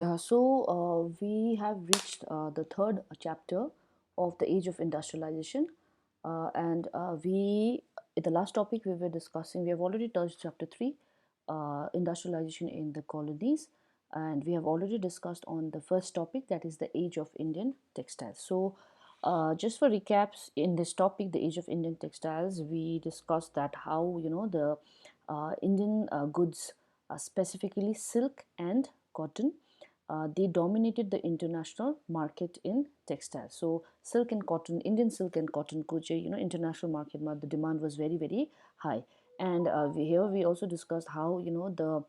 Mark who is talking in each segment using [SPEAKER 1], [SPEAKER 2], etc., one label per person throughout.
[SPEAKER 1] We have reached the third chapter of the age of industrialization, and we in the last topic we were discussing. We have already touched chapter three, industrialization in the colonies, and we have already discussed on the first topic, that is the age of Indian textiles. Just for recaps, in this topic, the age of Indian textiles, we discussed that how the Indian goods, specifically silk and cotton, they dominated the international market in textiles. So silk and cotton, Indian silk and cotton ko international market ma the demand was very very high. And here we also discussed how the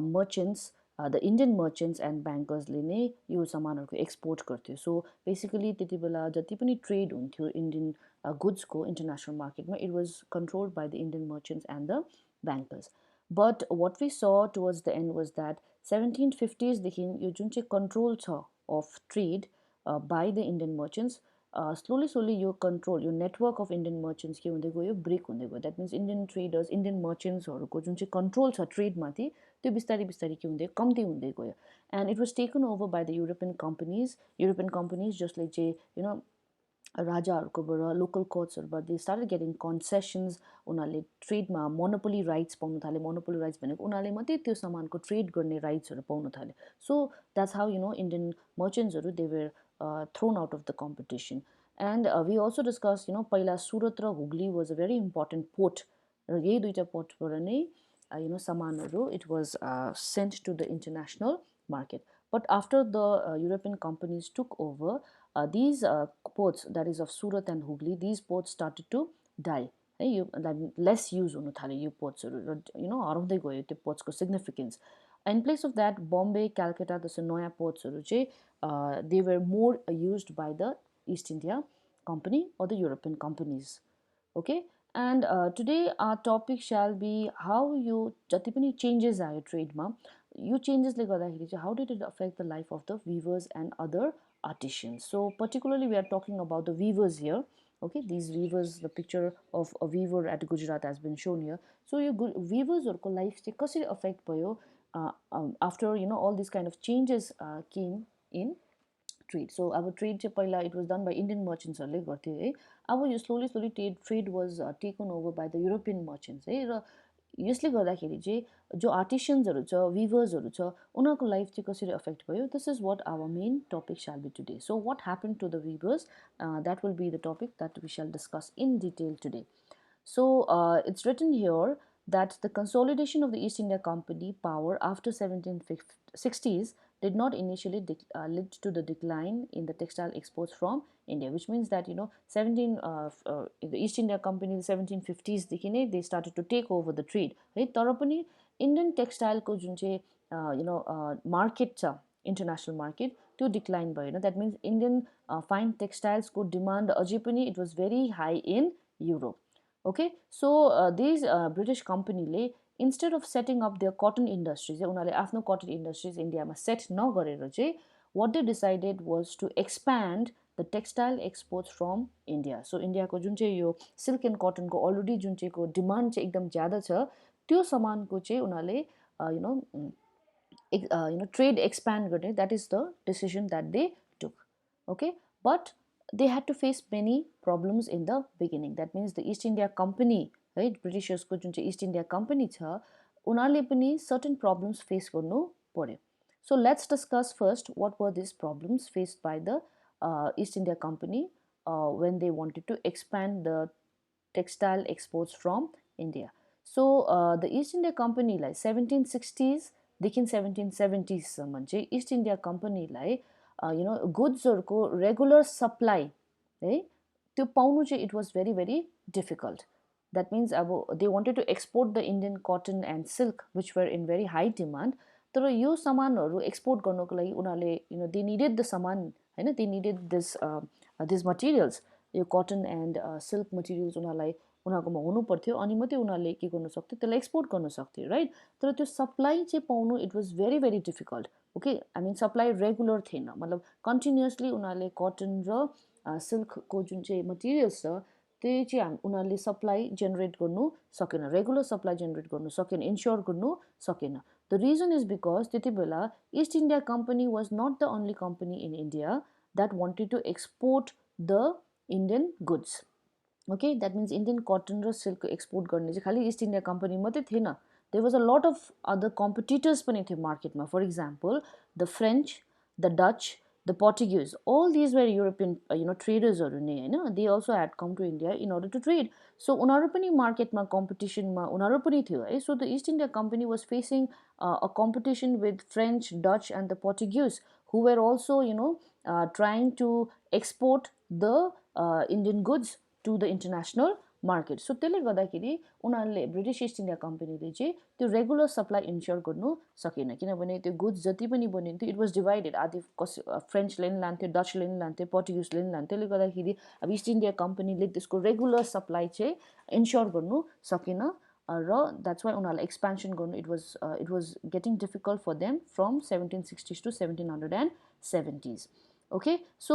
[SPEAKER 1] merchants, the Indian merchants and bankers ले नै यो सामानहरुको export गर्थ्यो. So basically त्यति बेला जति पनि trade हुन्थ्यो Indian goods को इन्टरनेशनल मार्केटमा, it was controlled by the Indian merchants and the bankers. But what we saw towards the end was that 1750s देखि यो जुन चाहिँ कन्ट्रोल छ of trade by the Indian merchants, slowly यो control, यो network of Indian merchants के हुँदै गयो, ब्रेक हुँदै गयो. That means Indian traders, Indian मर्चेन्ट्सहरूको जुन चाहिँ कन्ट्रोल छ ट्रेडमाथि, त्यो बिस्तारै बिस्तारै के हुँदै कम्ती हुँदै गयो. And it was taken over by the European companies जसले चाहिँ राजाहरूकोबाट, लोकल कोर्ट्सहरूबाट दे स्टार्टेड गेटिङ कन्सेसन्स. उनीहरूले ट्रेडमा मोनोपोली राइट्स पाउन थाले. मोनोपोली राइट्स भनेको उनीहरूले मात्रै त्यो सामानको ट्रेड गर्ने राइट्सहरू पाउन थाले. सो द्याट्स हाउ इन्डियन मर्चेन्ट्सहरू they were thrown out of the competition. And we also discuss पहिला सुरत र Hooghly was a very important port, र यही दुईवटा पोर्टबाट नै सामानहरू it was sent to the international market. But after the European companies took over, these ports, that is of Surat and Hooghly, these ports started to die. Less use हुन थाल्यो यो पोर्ट्सहरू, र हराउँदै गयो त्यो पोर्ट्सको significance. In place of that, Bombay, Calcutta, जस्तो नयाँ पोर्ट्सहरू चाहिँ they were more used by the East India Company or the European companies. Okay, and today our topic shall be how यो जति पनि चेन्जेस आयो ट्रेडमा, यो चेन्जेसले गर्दाखेरि चाहिँ how did it affect the life of the weavers and other artisans. So particularly we are talking about the weavers here. Okay, these weavers, the picture of a weaver at Gujarat has been shown here. So यो weaversहरूको life चाहिँ कसरी affect भयो after all these kind of changes came in trade. So अब trade चाहिँ पहिला it was done by Indian मर्चेन्ट्सहरूले गर्थ्यो है. अब यो slowly trade was taken over by the European merchants है. र यसले गर्दाखेरि चाहिँ जो आर्टिसन्सहरू छ, विभर्सहरू छ, उनीहरूको लाइफ चाहिँ कसरी अफेक्ट भयो, this is what our main topic shall be today. So what happen to the weavers, that will be the topic that we shall discuss in detail today. So it's written here that the consolidation of the East India Company power after 1760s did not initially lead to the decline in the textile exports from India, which means that 17 the East India Company, the 1750s देखि नै they started to take over the trade है. तर पनि Indian textile को जुन चाहिँ market छ, international market, त्यो decline भएन. That means Indian fine textiles को demand अझै पनि it was very high in Europe. Okay, so these British company instead of setting up their cotton industries, उनीहरूले आफ्नो cotton industries इन्डियामा सेट नगरेर चाहिँ what they decided was to expand the textile exports from India. So इन्डियाको जुन चाहिँ यो silk and कटनको अलरेडी जुन चाहिँ को डिमान्ड चाहिँ एकदम ज्यादा छ, त्यो सामानको चाहिँ उनीहरूले trade expand गर्ने, that is the decision that they took. Okay, but they had to face many problems in the beginning. That means the East India Company, right, Britishers को जुन चाहिँ East India Company छ, उनीहरूले पनि certain problems face गर्नु पर्यो. So let's discuss first what were these problems faced by the East India Company when they wanted to expand the textile exports from India. So the East India Company लाई 1760s देखि 1770s सम्म चाहिँ East India Company लाई गुड्सहरूको regular supply है त्यो पाउनु चाहिँ it was very very difficult. That means अब they wanted to export the Indian cotton and silk which were in very high demand. तर यो सामानहरू एक्सपोर्ट गर्नको लागि उनीहरूले दे निडेड द सामान होइन, दे निडेड दिस मटेरियल्स, यो कटन एन्ड सिल्क मटेरियल्स उनीहरूकोमा हुनु पर्थ्यो, अनि मात्रै उनीहरूले के गर्नु सक्थ्यो, त्यसलाई एक्सपोर्ट गर्न सक्थ्यो, राइट. तर त्यो सप्लाई चाहिँ पाउनु it was very very difficult. Okay, I mean supply regular थिएन, मतलब कन्टिन्युसली उनीहरूले कटन र सिल्कको जुन चाहिँ मटेरियल्स छ त्यो चाहिँ उनीहरूले सप्लाई जेनेरेट गर्नु सकेन, रेगुलर सप्लाई जेनेरेट गर्नु सकेन, इन्स्योर गर्नु सकेन. The The reason is because त्यति बेला East India Company was not the only company in India that wanted to export the Indian goods. Okay, that means Indian cotton र silk export गर्ने चाहिँ खालि East India Company मात्रै थिएन. There was a lot of other competitors पनि थियो मार्केटमा. For example, the French, the Dutch, the Portuguese, all these were European traders नै हैन. They also had come to India in order to trade. So उनीहरू पनि मार्केटमा कम्पिटिसनमा उनीहरू पनि थियो है. So the East India Company was facing a competition with French, Dutch and the Portuguese, who were also trying to export the Indian goods to the international market. So त्यसले गर्दाखेरि उनीहरूले ब्रिटिश इस्ट इन्डिया कम्पनीले चाहिँ त्यो regular supply ensure गर्नु सकेन, किनभने त्यो गुड्स जति पनि बनिन्थ्यो इट वाज डिभाइडेड. आदि फ्रेन्चले पनि लान्थ्यो, डचले पनि लान्थ्यो, पर्टुगिजले पनि लान्थ्यो. त्यसले गर्दाखेरि अब इस्ट इन्डिया कम्पनीले त्यसको रेगुलर सप्लाई चाहिँ इन्स्योर गर्नु सकेन र द्याट्स वाइ उनीहरूलाई एक्सपेन्सन गर्नु it was getting difficult for them from 1760s to 1770s. Okay, so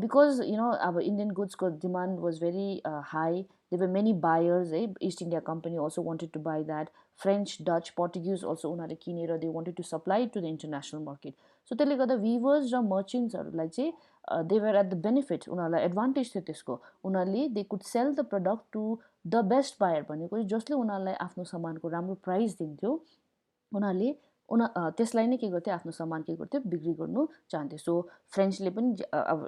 [SPEAKER 1] because our Indian goods demand was very high, there were many buyers. East India Company also wanted to buy that. French, Dutch, Portuguese also unhale kinera they wanted to supply it to the international market. So त्यसले गर्दा weavers र merchants चाहिँ they were at the benefit. उनीहरूलाई advantage थियो त्यसको. उनीहरूले they could sell the product to the best buyer भनेको जसले उनीहरूलाई आफ्नो सामानको राम्रो प्राइस दिन्थ्यो. उनीहरूले त्यसलाई नै के गर्थ्यो, आफ्नो सामान के गर्थ्यो, बिक्री गर्नु चाहन्थ्यो. सो फ्रेन्चले पनि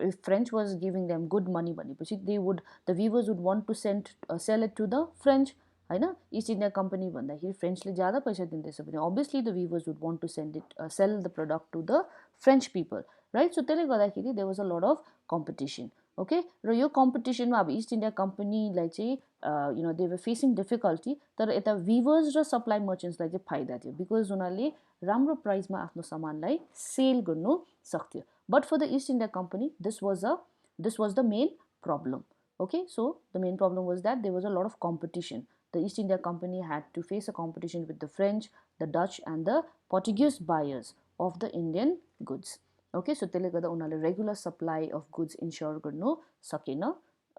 [SPEAKER 1] if French was giving them good money भनेपछि the weavers would want to sell it to the French होइन. इस्ट इन्डिया कम्पनी भन्दाखेरि फ्रेन्चले ज्यादा पैसा दिँदैछ भने obviously the weavers would want to sell the product to the French people, right. So त्यसले गर्दाखेरि there was a lot of competition. Okay, र यो कम्पिटिसनमा अब इस्ट इन्डिया कम्पनीलाई चाहिँ दे वर फेसिङ डिफिकल्टी, तर यता वीवर्स र सप्लाई मर्चेन्ट्सलाई चाहिँ फाइदा थियो बिकज उनीहरूले राम्रो प्राइसमा आफ्नो सामानलाई सेल गर्नु सक्थ्यो. But for the East India Company this was the main problem. Okay, so the main problem was that there was a lot of competition. The East India Company had to face a competition with the French, the Dutch and the Portuguese buyers of the Indian goods. Okay, so त्यसले गर्दा उनीहरूले regular supply of goods ensure गर्नु सकेन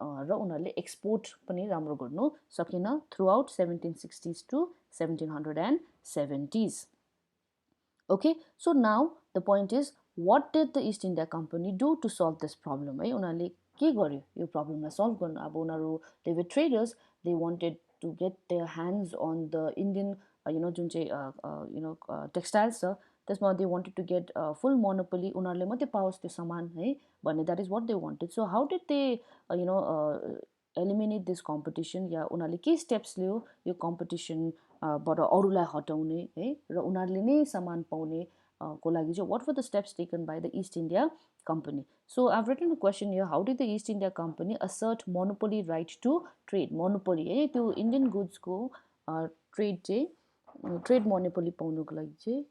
[SPEAKER 1] र उनीहरूले export पनि राम्रो गर्नु सकेन through out 1760s to 1770s. Okay, so now the point is, what did the East India Company do to solve this problem? है, उनीहरूले के गर्यो यो प्रब्लमलाई सल्भ गर्नु. अब उनीहरू they were traders, they wanted to get their hands on the Indian जुन चाहिँ टेक्सटाइल्स छ त्यसमा they wanted to get full monopoly, उनीहरूले मात्रै पाओस् त्यो सामान है भन्ने, that is what they wanted. So how did they eliminate this competition, या उनीहरूले के स्टेप्स लियो यो कम्पिटिसनबाट अरूलाई हटाउने है र उनीहरूले नै सामान पाउने को लागि चाहिँ what were the steps taken by the East India Company? So I've written a question here, how did the East India Company assert monopoly right to trade? Monopoly है त्यो इन्डियन गुड्सको ट्रेड चाहिँ ट्रेड मोनोपोली पाउनुको लागि चाहिँ